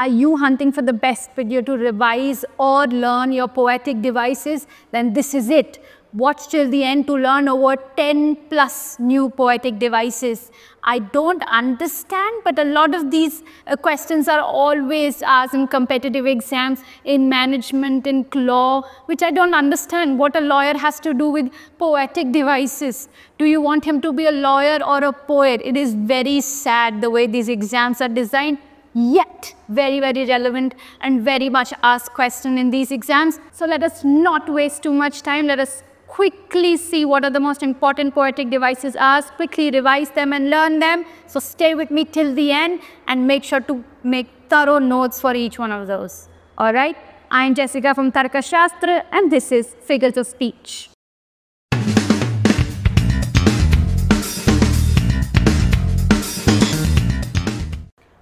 Are you hunting for the best video to revise or learn your poetic devices? Then this is it. Watch till the end to learn over 10 plus new poetic devices. I don't understand, but a lot of these questions are always asked in competitive exams, in management, in law, which I don't understand what a lawyer has to do with poetic devices. Do you want him to be a lawyer or a poet? It is very sad the way these exams are designed, yet very, very relevant and very much asked question in these exams. So let us not waste too much time. Let us quickly see what are the most important poetic devices are, quickly revise them and learn them. So stay with me till the end and make sure to make thorough notes for each one of those. All right, I am Jessica from Tarkashastra and this is Figures of Speech.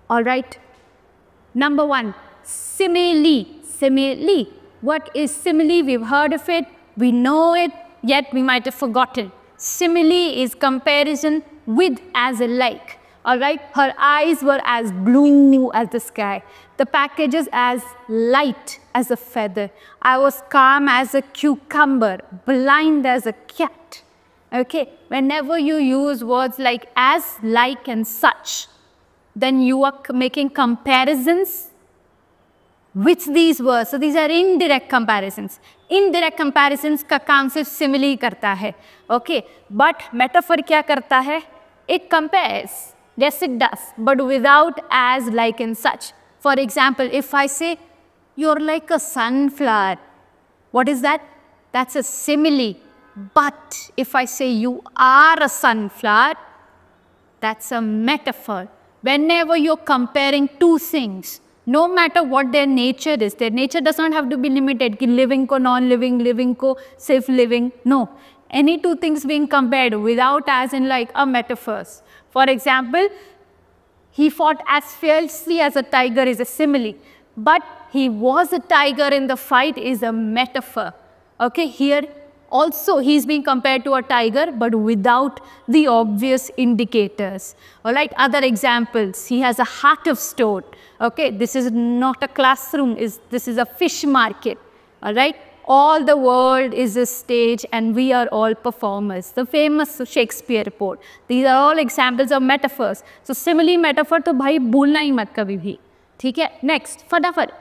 All right, number one, simile. Simile. What is simile? We've heard of it. We know it, yet we might have forgotten. Simile is comparison with as a like. All right, her eyes were as blue as the sky. The package is as light as a feather. I was calm as a cucumber, blind as a cat. Okay, whenever you use words like as, like, and such, then you are making comparisons with these words. So these are indirect comparisons. Indirect comparisons का काम सिर्फ simile करता है. Okay, but metaphor क्या करता है? It compares. Yes, it does, but without as, like, and such. For example, if I say you're like a sunflower, what is that? That's a simile. But if I say you are a sunflower, that's a metaphor. Whenever you're comparing two things, no matter what their nature is, their nature does not have to be limited, ki living ko non-living, living ko self living. No, any two things being compared without as in like are metaphors. For example, he fought as fiercely as a tiger is a simile, but he was a tiger in the fight is a metaphor. Okay, here also he's being compared to a tiger, but without the obvious indicators. All right, other examples, he has a heart of stone. Okay, this is not a classroom, this is a fish market. All right, all the world is a stage and we are all performers. The famous Shakespeare report. These are all examples of metaphors. So simile metaphor तो भाई भूलना ही मत कभी भी. ठीक है, next फटाफट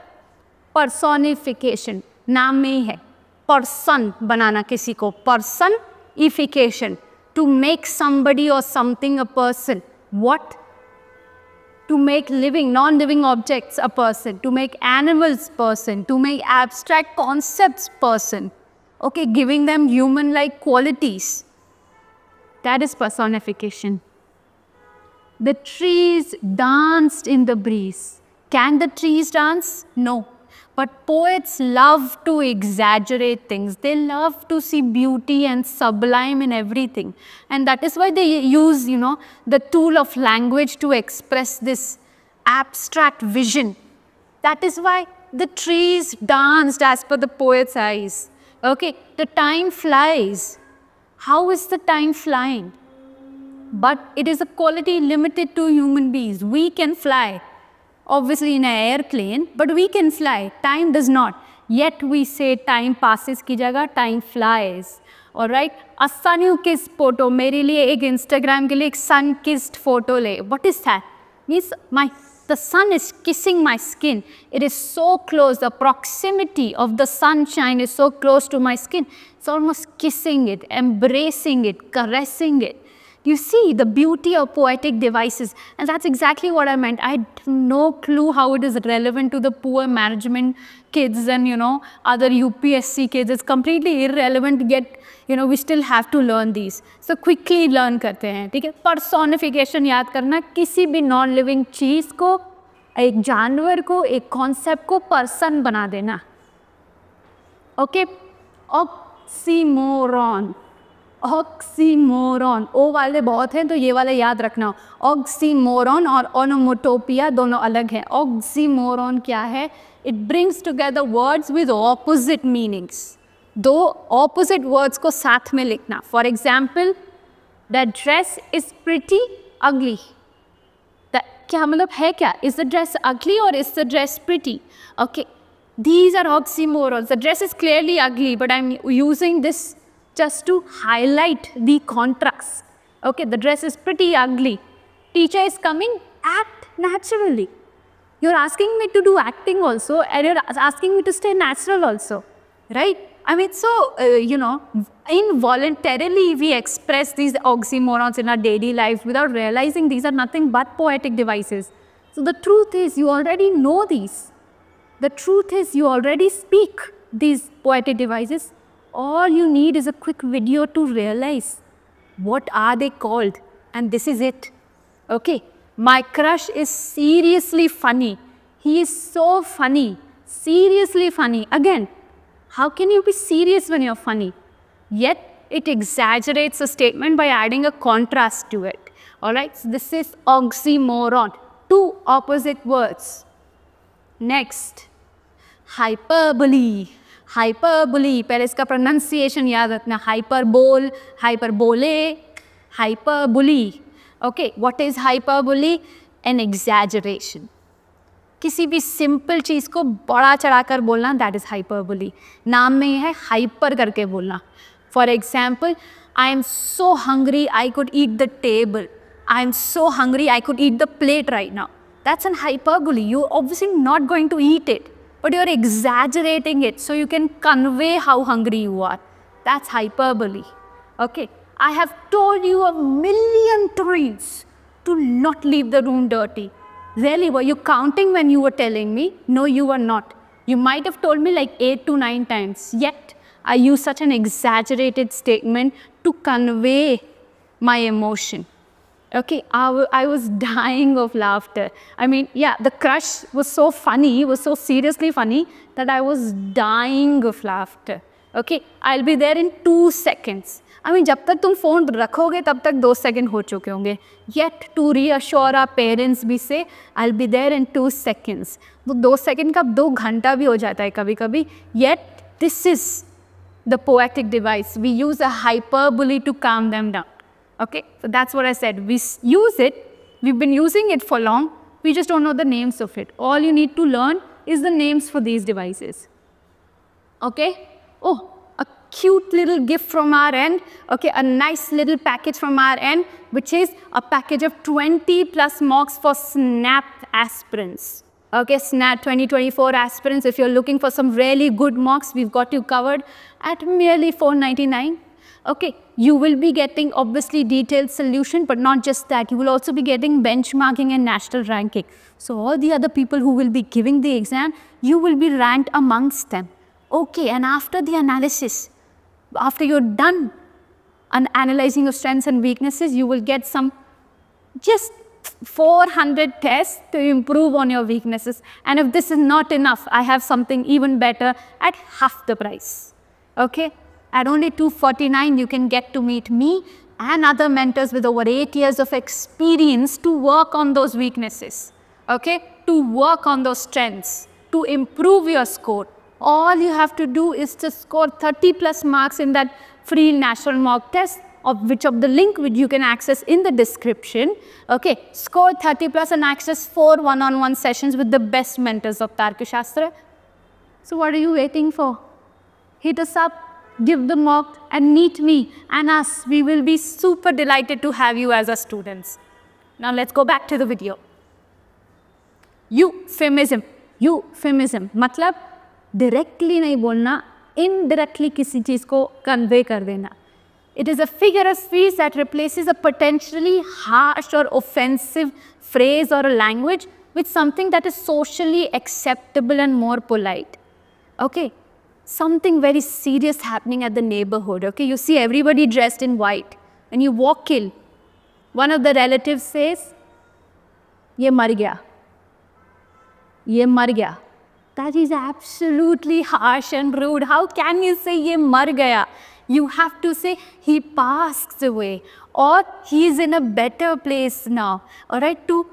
personification, नाम में ही है. Person बनाना किसी को, personification, to make somebody or something a person. What? To make living, non-living objects a person, to make animals person, to make abstract concepts person. Okay, giving them human-like qualities. That is personification. The trees danced in the breeze. Can the trees dance? No. But poets love to exaggerate things. They love to see beauty and sublime in everything. And that is why they use, the tool of language to express this abstract vision. That is why the trees danced as per the poet's eyes. Okay, the time flies. How is the time flying? But it is a quality limited to human beings. We can fly. Obviously in an airplane, but we can fly. Time does not. Yet we say time passes की जगह time flies. All right. A sun-kissed photo. मेरे लिए एक Instagram के लिए एक sun-kissed photo ले. What is that? Means the sun is kissing my skin. It is so close. The proximity of the sunshine is so close to my skin. It's almost kissing it, embracing it, caressing it. You see the beauty of poetic devices, and that's exactly what I meant. I had no clue how it is relevant to the poor management kids and other UPSC kids. It's completely irrelevant, yet we still have to learn these. So quickly learn करते हैं, ठीक है? Personification याद करना, किसी भी non-living चीज़ को, एक जानवर को, एक concept को person बना देना. Okay? Oxymoron. ऑक्सीमोरॉन, ओ वाले बहुत हैं तो ये वाले याद रखना. ऑक्सीमोरॉन और ओनोमोटोपिया दोनों अलग हैं. ऑक्सीमोरॉन क्या है? It brings together words with opposite meanings. दो ऑपोजिट वर्ड्स को साथ में लिखना. For example, the dress is pretty अगली. द क्या मतलब है क्या? Is the dress ugly or is the dress pretty? Okay, these are oxymorons. The dress is clearly ugly, but I'm using this just to highlight the contrast. Okay, the dress is pretty ugly. Teacher is coming, act naturally. You're asking me to do acting also, and you're asking me to stay natural also, right? I mean, so, involuntarily we express these oxymorons in our daily life without realizing these are nothing but poetic devices. So the truth is, you already know these. The truth is, you already speak these poetic devices. All you need is a quick video to realize what are they called, and this is it. Okay, my crush is seriously funny. He is so funny, seriously funny. Again, how can you be serious when you're funny? Yet, it exaggerates a statement by adding a contrast to it. All right, so this is oxymoron, two opposite words. Next, hyperbole. Hyperbole, पहले इसका pronunciation याद रखना, hyperbole, hyperbole, hyperbole. Okay, what is hyperbole? An exaggeration. किसी भी simple चीज़ को बड़ा चढ़ाकर बोलना, that is hyperbole. नाम में है hyper करके बोलना. For example, I am so hungry I could eat the table. I am so hungry I could eat the plate right now. That's an hyperbole. You're obviously not going to eat it, but you're exaggerating it so you can convey how hungry you are. That's hyperbole. Okay, I have told you 1,000,000 times to not leave the room dirty. Really, were you counting when you were telling me? No, you were not. You might have told me like 8 to 9 times. Yet, I use such an exaggerated statement to convey my emotion. Okay, I was dying of laughter. I mean, yeah, the crush was so funny, was so seriously funny that I was dying of laughter. Okay, I'll be there in 2 seconds. I mean, जब तक तुम phone रखोगे तब तक 2 second हो चुके होंगे. Yet to reassure our parents भी से I'll be there in 2 seconds. वो 2 सेकंड का 2 घंटा भी हो जाता है कभी-कभी. Yet this is the poetic device. We use a hyperbole to calm them down. Okay, so that's what I said. We use it. We've been using it for long. We just don't know the names of it. All you need to learn is the names for these devices. Okay. Oh, a cute little gift from our end. Okay, a nice little package from our end, which is a package of 20 plus mocks for SNAP aspirants. Okay, SNAP 2024 aspirants. If you're looking for some really good mocks, we've got you covered at merely $4.99. Okay, you will be getting obviously detailed solution, but not just that. You will also be getting benchmarking and national ranking. So all the other people who will be giving the exam, you will be ranked amongst them. Okay, and after the analysis, after you're done analyzing your strengths and weaknesses, you will get some just 400 tests to improve on your weaknesses. And if this is not enough, I have something even better at half the price. Okay? At only $249, you can get to meet me and other mentors with over 8 years of experience to work on those weaknesses, okay? To work on those strengths, to improve your score. All you have to do is to score 30 plus marks in that free national mock test, of which of the link which you can access in the description, okay? Score 30 plus and access 4 one-on-one sessions with the best mentors of Tarkashastra. So what are you waiting for? Hit us up. Give the mock and meet me and us. We will be super delighted to have you as our students. Now let's go back to the video. Euphemism. Euphemism. मतलब directly नहीं बोलना, indirectly किसी चीज़ को convey कर देना. It is a figure of speech that replaces a potentially harsh or offensive phrase or a language with something that is socially acceptable and more polite. Okay. Something very serious happening at the neighborhood, okay? You see everybody dressed in white and you walk in. One of the relatives says, "Ye mar gaya. Ye mar gaya." That is absolutely harsh and rude. How can you say "ye mar gaya"? You have to say "he passed away" or "he is in a better place now." All right, to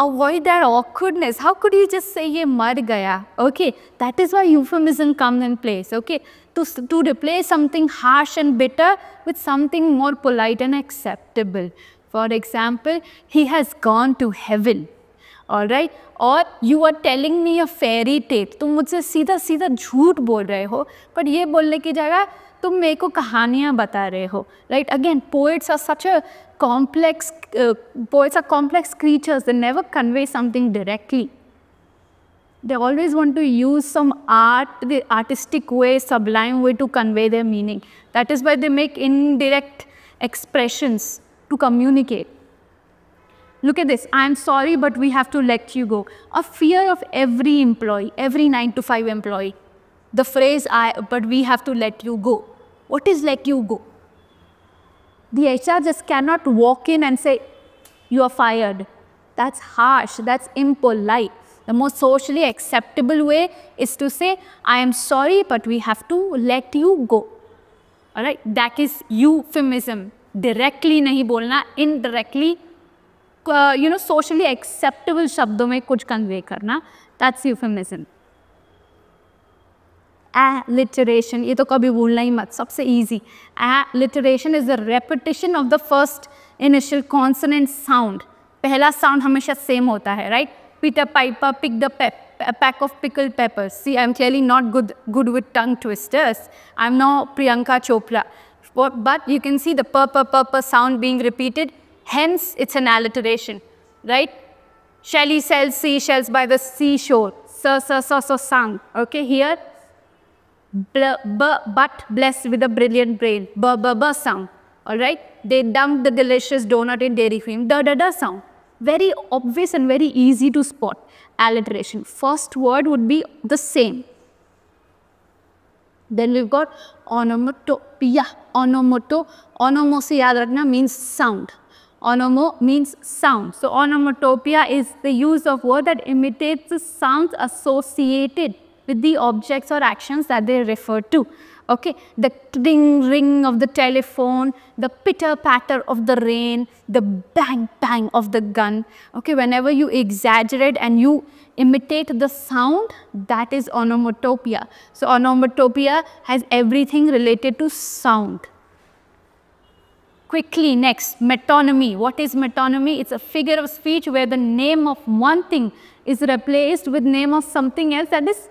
avoid that awkwardness, how could you just say "ye mar gaya"? Okay, that is why euphemism comes in place. Okay, to replace something harsh and bitter with something more polite and acceptable. For example, "he has gone to heaven." All right, और you are telling me a fairy tale, तुम मुझसे सीधा सीधा झूठ बोल रहे हो, पर ये बोलने की जगह तुम मेरे को कहानियाँ बता रहे हो, right. Again poets are such a complex, poets are complex creatures. They never convey something directly. They always want to use some art, the artistic way, sublime way to convey their meaning. That is why they make indirect expressions to communicate. Look at this. I am sorry, but we have to let you go. A fear of every employee, every 9 to 5 employee. The phrase, but we have to let you go. What is let you go? The HR just cannot walk in and say, you are fired. That's harsh, that's impolite. The most socially acceptable way is to say, I am sorry, but we have to let you go. All right, that is euphemism. Directly nahi bolna, indirectly, socially acceptable शब्दों में कुछ convey करना. That's euphemism. Alliteration, ये तो कभी भूलना ही मत, सबसे easy. Alliteration is the repetition of the first initial consonant sound. पहला sound हमेशा same होता है, right? Peter Piper picked a pack of pickled peppers. See, I'm clearly not good with tongue twisters. I'm no Priyanka Chopra. But you can see the purr sound being repeated. Hence, it's an alliteration, right? Shelley sells seashells by the seashore. So sound. Okay, here. But blessed with a brilliant brain, sound, all right? They dumped the delicious donut in Dairy Queen, sound. Very obvious and very easy to spot. Alliteration. First word would be the same. Then we've got onomatopoeia. Onomo se yaad rakhna means sound. Onomo means sound. So onomatopoeia is the use of word that imitates the sounds associated with the objects or actions that they refer to. Okay, the ding ring of the telephone, the pitter patter of the rain, the bang bang of the gun. Okay, whenever you exaggerate and you imitate the sound, that is onomatopoeia. So onomatopoeia has everything related to sound. Quickly, next, metonymy. What is metonymy? It's a figure of speech where the name of one thing is replaced with name of something else that is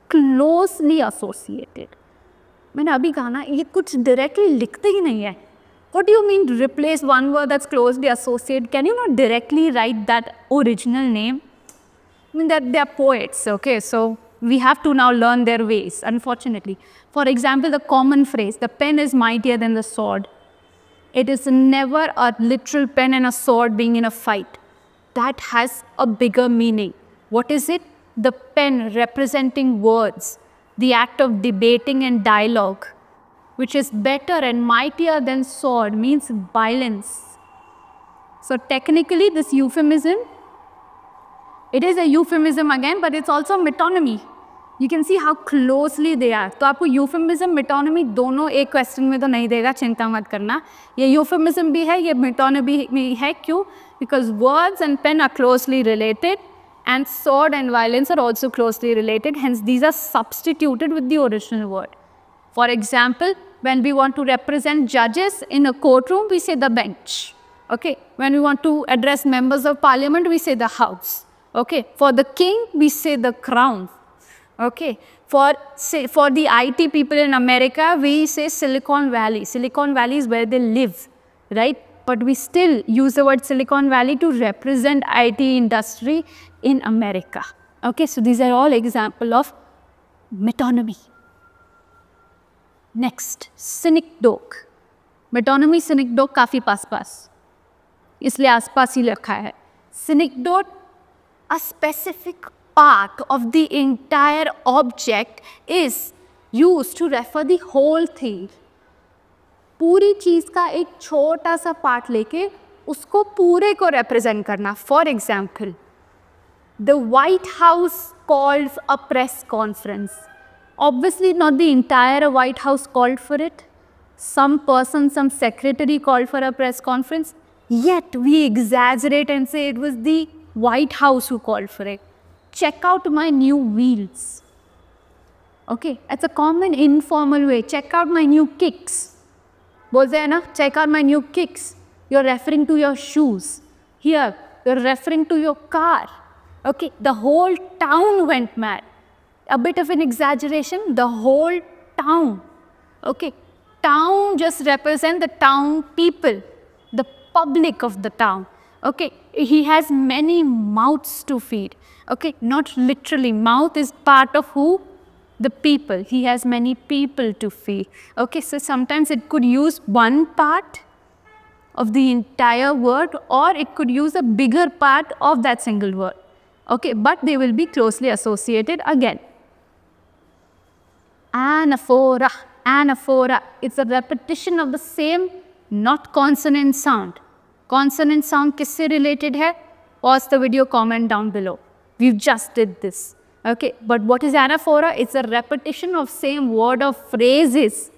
closely associated. मैंने अभी कहा ना, ये कुछ directly लिखते ही नहीं है. What do you mean replace one word that's closely associated? Can you not directly write that original name? I mean that they are poets, okay? So we have to now learn their ways, unfortunately. For example, the common phrase, the pen is mightier than the sword. It is never a literal pen and a sword being in a fight. That has a bigger meaning. What is it? The pen representing words, the act of debating and dialogue, which is better and mightier than sword, means violence. So technically this euphemism, it is a euphemism again, but it's also metonymy. You can see how closely they are. तो आपको euphemism, metonymy दोनों एक question में तो नहीं देगा, चिंता मत करना. ये euphemism भी है, ये metonymy भी है, क्यों? Because words and pen are closely related. And sword and violence are also closely related, hence these are substituted with the original word. For example, when we want to represent judges in a courtroom, we say the bench. Okay. When we want to address members of parliament, we say the house. Okay. For the king, we say the crown. Okay. For the IT people in America, we say Silicon Valley. Silicon Valley is where they live, right? But we still use the word Silicon Valley to represent IT industry in America. Okay, so these are all examples of metonymy. Next, synecdoche. Metonymy, synecdoche काफी पास इसलिए आसपास ही रखा है. Synecdoche, a specific part of the entire object is used to refer the whole thing. पूरी चीज का एक छोटा सा पार्ट लेके उसको पूरे को represent करना. For example, the White House called a press conference. Obviously not the entire White House called for it. Some person, some secretary called for a press conference. Yet we exaggerate and say it was the White House who called for it. Check out my new wheels. Okay, it's a common informal way. Check out my new kicks. बोलते हैं ना, check out my new kicks. You're referring to your shoes. Here, you're referring to your car. Okay, the whole town went mad. A bit of an exaggeration, the whole town. Okay, town just represents the town people, the public of the town. Okay, he has many mouths to feed. Okay, not literally, mouth is part of who? The people. He has many people to feed. Okay, so sometimes it could use one part of the entire word, or it could use a bigger part of that single word. Okay, but they will be closely associated again. Anaphora, anaphora. It's a repetition of the same, not consonant sound. Consonant sound किससे related है? Pause the video, comment down below. We've just did this. Okay, but what is anaphora? It's a repetition of same word or phrases.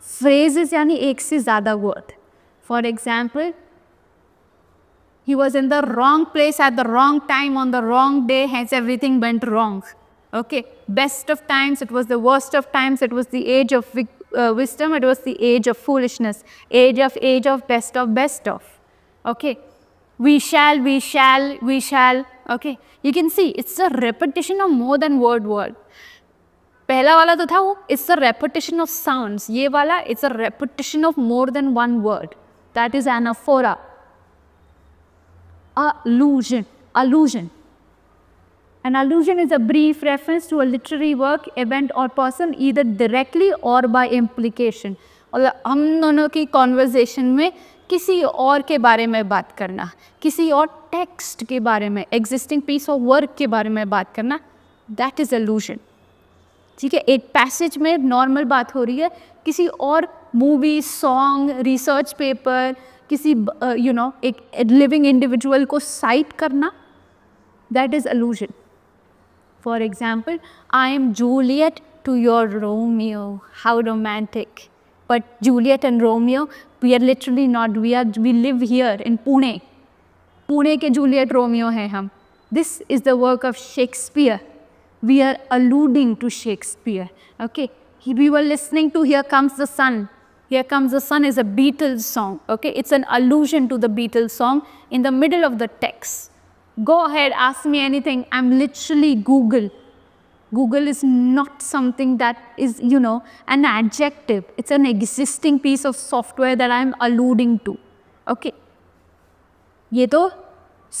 Phrases यानी एक से ज़्यादा word. For example, he was in the wrong place at the wrong time on the wrong day, hence everything went wrong. Okay, best of times, it was the worst of times, it was the age of wisdom, it was the age of foolishness, age of, best of. Okay, we shall, okay. You can see, it's a repetition of more than word. पहला वाला तो था वो, it's a repetition of sounds. ये वाला, it's a repetition of more than one word. That is anaphora. Allusion. An allusion is a brief reference to a literary work, event or person either directly or by implication. और हम दोनों की conversation में किसी और के बारे में बात करना, किसी और text के बारे में, existing piece of work के बारे में बात करना, that is allusion. ठीक है, एक पैसेज में नॉर्मल बात हो रही है, किसी और मूवी, सॉन्ग, रिसर्च पेपर, किसी एक लिविंग इंडिविजुअल को साइट करना, that is allusion. For example, I am Juliet to your Romeo, how romantic. But Juliet and Romeo, we are literally not, we live here in Pune. Pune के Juliet Romeo हैं हम. This is the work of Shakespeare. We are alluding to Shakespeare. Okay, we were listening to Here Comes the Sun. Here Comes the Sun is a Beatles song. Okay, it's an allusion to the Beatles song in the middle of the text. Go ahead, ask me anything. I'm literally Google. Google is not something that is, an adjective. It's an existing piece of software that I'm alluding to. Okay, ये तो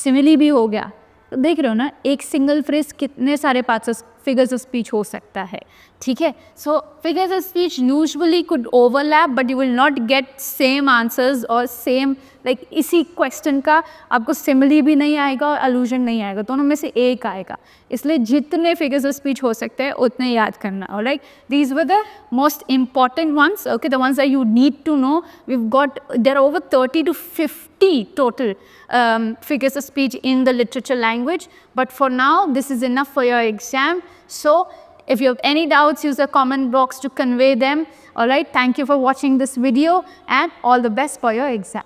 simile भी हो गया. तो देख रहे हो ना, एक सिंगल फ्रेज कितने सारे पार्ट्स फिगर्स ऑफ स्पीच हो सकता है. ठीक है, so figures of speech usually could overlap, but you will not get same answers और सेम लाइक इसी क्वेश्चन का आपको सिमिली भी नहीं आएगा और अलूजन नहीं आएगा, दोनों में से एक आएगा. इसलिए जितने फिगर्स ऑफ स्पीच हो सकते हैं उतने याद करना. Alright, these were the most important ones. Okay, the ones that you need to know. We got there are over 30 to 50 total figures of speech in the literature language, but for now this is enough for your exam. So if you have any doubts, use the comment box to convey them. All right, thank you for watching this video and all the best for your exam.